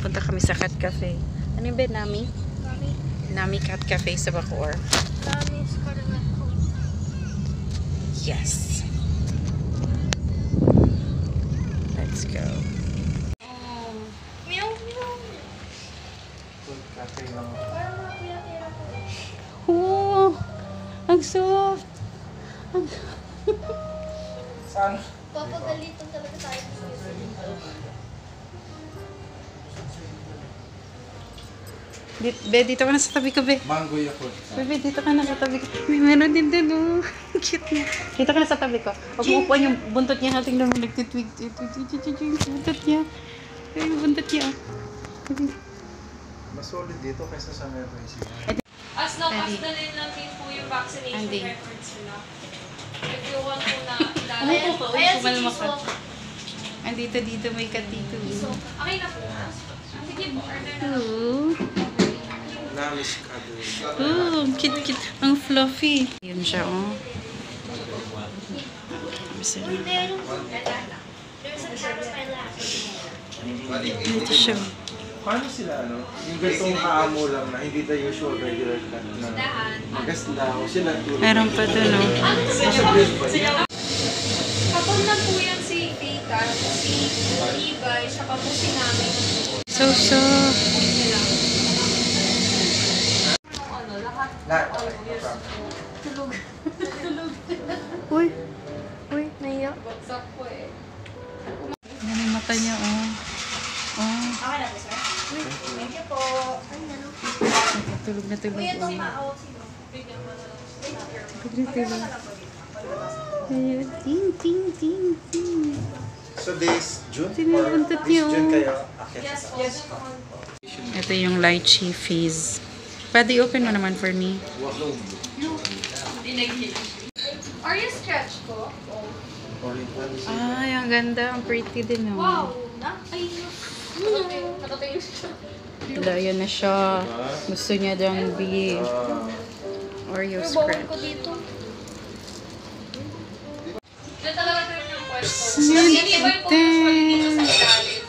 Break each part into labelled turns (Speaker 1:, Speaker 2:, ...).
Speaker 1: Punta kami sa Cat Cafe. Ano yung ba, Nami? Nami Cat Cafe sa Bacoor. Yes. Let's go. Oh, ang soft.
Speaker 2: Saan?
Speaker 3: Papagalitan talaga tayo.
Speaker 1: Be, dito ka na sa tabi ko, Be.
Speaker 2: Mango Yakult.
Speaker 1: Bebe, dito ka na sa tabi ko. May meron din din, oh. Cute na. Dito ka na sa tabi ko. Huwag mo upuan yung buntot niya. Tingnan mo, nagtitwig. Buntot niya. Ay, yung buntot niya, oh.
Speaker 2: Mas solid dito kaysa sa Mercy.
Speaker 4: As long as
Speaker 1: Andy.
Speaker 4: dalhin lang din po yung vaccination
Speaker 1: Andy.
Speaker 4: records nila. If you want po na
Speaker 1: Ayan,
Speaker 4: ilalagay.
Speaker 1: ayan,
Speaker 4: si
Speaker 1: sumalma
Speaker 4: Iso.
Speaker 1: ka. Andito, dito, may kat dito.
Speaker 4: Iso. Okay na po. Sige po, order na lang.
Speaker 1: Oh.
Speaker 2: Namish Kado.
Speaker 1: Oh, cute. Ang fluffy. Yun siya, oh. Ito siya.
Speaker 2: Paano sila ano? Yung gantong kaamo lang na hindi the usual regular cut na magaslaw sila tulad.
Speaker 1: Meron pa dun, oh.
Speaker 2: Nasa bread ba yun?
Speaker 4: Kapag na po yan si Tita, si Ibay, saka po si Nami.
Speaker 1: So soft.
Speaker 4: Ano, lahat.
Speaker 2: Lahat.
Speaker 1: Uy. Uy, naiyak.
Speaker 4: Bagsak po eh.
Speaker 1: Yan yung mata niya, oh. Oh.
Speaker 3: Okay na po, sir? Thank you po.
Speaker 1: Tulog na tulog.
Speaker 3: Kuya, itong
Speaker 1: Oh.
Speaker 3: maaw sino?
Speaker 4: Bigyan mo na lang.
Speaker 1: Tulog. Ayan. Ting, ting, ting, ting.
Speaker 2: So this June
Speaker 1: Sino
Speaker 2: or
Speaker 1: yung
Speaker 2: this
Speaker 1: buntot niya,
Speaker 2: June
Speaker 1: oh?
Speaker 2: kayo akit
Speaker 4: Yes,
Speaker 2: sa
Speaker 4: yes.
Speaker 1: Ito yung lychee fizz. Pwede open mo naman for me.
Speaker 2: Wow.
Speaker 4: Are you stretch ko?
Speaker 2: Oriental.
Speaker 1: Ay, ang ganda. Ang pretty din, oh.
Speaker 4: Wow! Ay, nakatayo siya.
Speaker 1: Wala, yan na siya. Gusto niya dang be Oreo
Speaker 4: Bawal
Speaker 1: scratch.
Speaker 4: ko dito. Diyan talaga tayo yung pwesto.
Speaker 1: Sweet.
Speaker 4: Kasi iba yung pumunta dito sa ilalim.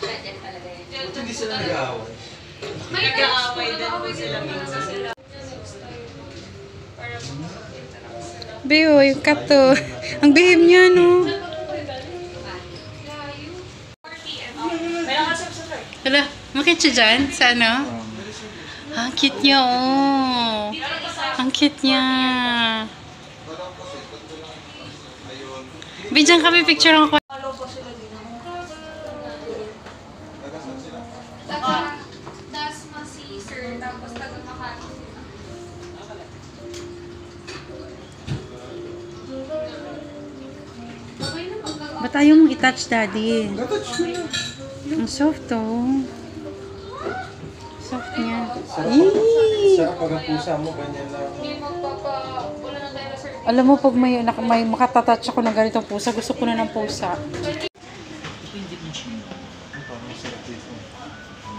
Speaker 4: Diyan talaga yun.
Speaker 2: Hindi sila nag-aaway.
Speaker 4: May nag-aaway din po sila. Para mag-interact sila.
Speaker 1: Beo, yung cat to. Ang behave niya, no? Hala, makit siya dyan? Sa ano? Ang cute niya, oh. Ang cute niya. Bidyan kami picture ako.
Speaker 4: Dasma si Sir, tapos taga-Makati. Okay na pagka-
Speaker 1: Ba't ayaw mong i-touch, daddy?
Speaker 2: Natouch mo na.
Speaker 1: Ang soft, oh. Soft niya.
Speaker 2: Sarap pag ang pusa mo, ganyan lang.
Speaker 4: Hindi wala na tayo na sir.
Speaker 1: Alam mo, pag may makatatouch ako ng ganitong pusa, gusto ko na ng pusa.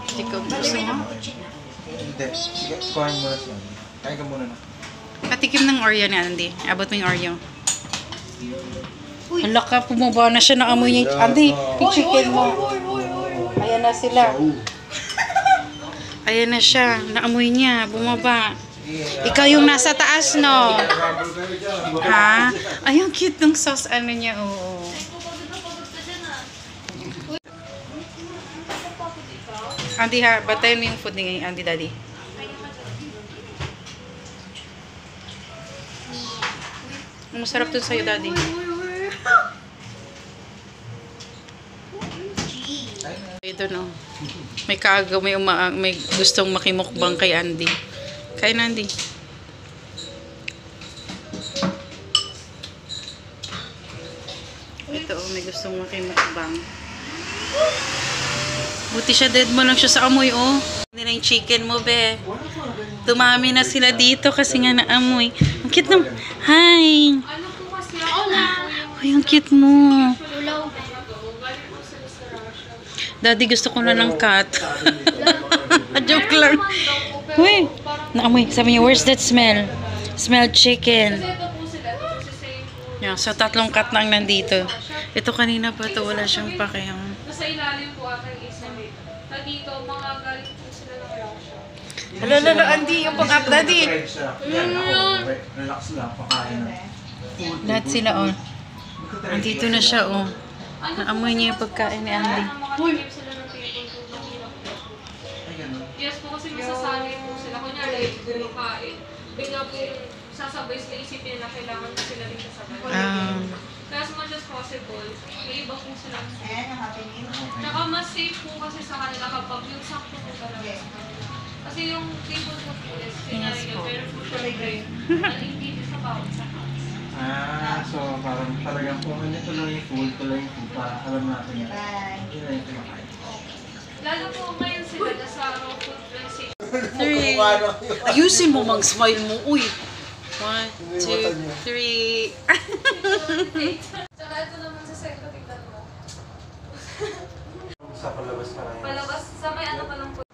Speaker 1: Hindi ko gusto mo?
Speaker 2: Hindi. Sige, kuhain mo na siya. Kain ka muna na.
Speaker 1: Patikim ng Oreo ni Andy. Abot mo yung Oreo. Hala ka, pumaba na siya. Naamoy niya. Andy, yung chicken mo. Ayan na sila. Ayan na siya. Naamoy niya. Bumaba. Ikaw yung nasa taas, no? Ha? Ay, ang cute ng sauce. Ano niya, oo. Andy, ha? Batayin mo yung food ni Andy, daddy. Ang masarap dun sa'yo, daddy. Ito, no? May kaagaw, may gustong makimukbang kay Andy. Kain, Andy. Ito, may gustong makimukbang. Buti siya, dead mo lang siya sa amoy, oh. Hindi na yung chicken mo, be. Dumami na sila dito kasi nga naamoy. Ang cute ng... Hi!
Speaker 4: Ano po kasi hola.
Speaker 1: Ay, ang cute mo. Daddy, gusto ko na ng cat. Joke lang. Uy, naamoy. Sabi niya, where's that smell? Smell chicken.
Speaker 4: Kasi ito po sila. Ito po si same po.
Speaker 1: Yeah, so tatlong cat na ang nandito. Ito kanina pa to, wala siyang pakiang.
Speaker 4: Nasa ilalim po ata yung isa. Na dito, mga galing po sila ng Russia.
Speaker 1: Lalo, Andy, yung pang-up, Daddy.
Speaker 2: Yan, ako, relax lang, pakain na.
Speaker 1: Lahat sila, oh. Andito na siya, oh. Naamoy niya yung pagkain ni Andy.
Speaker 4: Makatikim sila ng table food ng hirap.
Speaker 2: Ay, ganun.
Speaker 4: Yes po, kasi masasanay po sila. Kunyari, kumakain. Bigla po yung sasabay sila isipin na kailangan po sila rin kasabay. Kaya as much as possible, may iba po sila. Tsaka mas safe po kasi sa kanila kapag yung sakto po talaga sa kanila. Kasi yung table food po is scenario, pero po siya break. Hindi sa bawat sa house.
Speaker 2: So parang talagang kung ano tuloy yung food, para alam natin yun. Hindi na yung kumakain.
Speaker 4: Lalo po ngayon sila nasa raw food transition.
Speaker 1: 3. Ayusin mo, mag-smile mo. Uy. 1, 2, 3.
Speaker 4: Tsaka ito naman sa side ko, tignan mo.
Speaker 2: Sa palabas pa lang.
Speaker 4: Palabas, sa may ano pa lang po.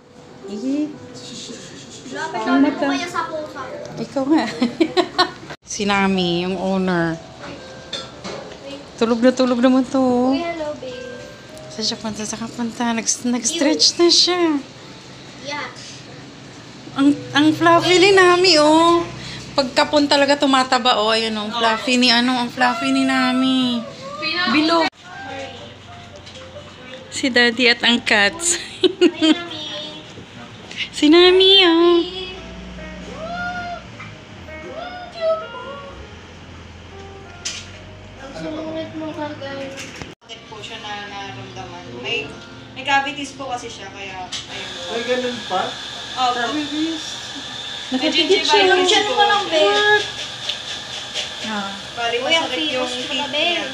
Speaker 3: Lapit namin po kaya sa pusa.
Speaker 1: Ikaw nga. Si Nami, yung owner. Tulog na naman to.
Speaker 3: Uy, hello, babe.
Speaker 1: Saan siya punta? Saan ka punta? Nag-stretch na siya.
Speaker 3: Yeah.
Speaker 1: Ang fluffy ni Nami, oh. Pagkapon talaga tumataba, oh. Ayun, oh. Ang fluffy ni Nami. Bilog. Si Daddy at ang cats. Si Nami, oh.
Speaker 3: Ang sungit mo kagay.
Speaker 5: Bakit po siya na naramdaman? May cavities po kasi siya, kaya ayun po.
Speaker 2: Ay, ganun pa?
Speaker 5: Oh,
Speaker 1: Nakapigit siya.
Speaker 3: Yung chan mo lang, babe.
Speaker 1: Ah.
Speaker 5: Bali,
Speaker 3: Uy, ang
Speaker 5: masakit yung
Speaker 3: fibers mo
Speaker 5: teeth
Speaker 3: na, babe.
Speaker 5: niya.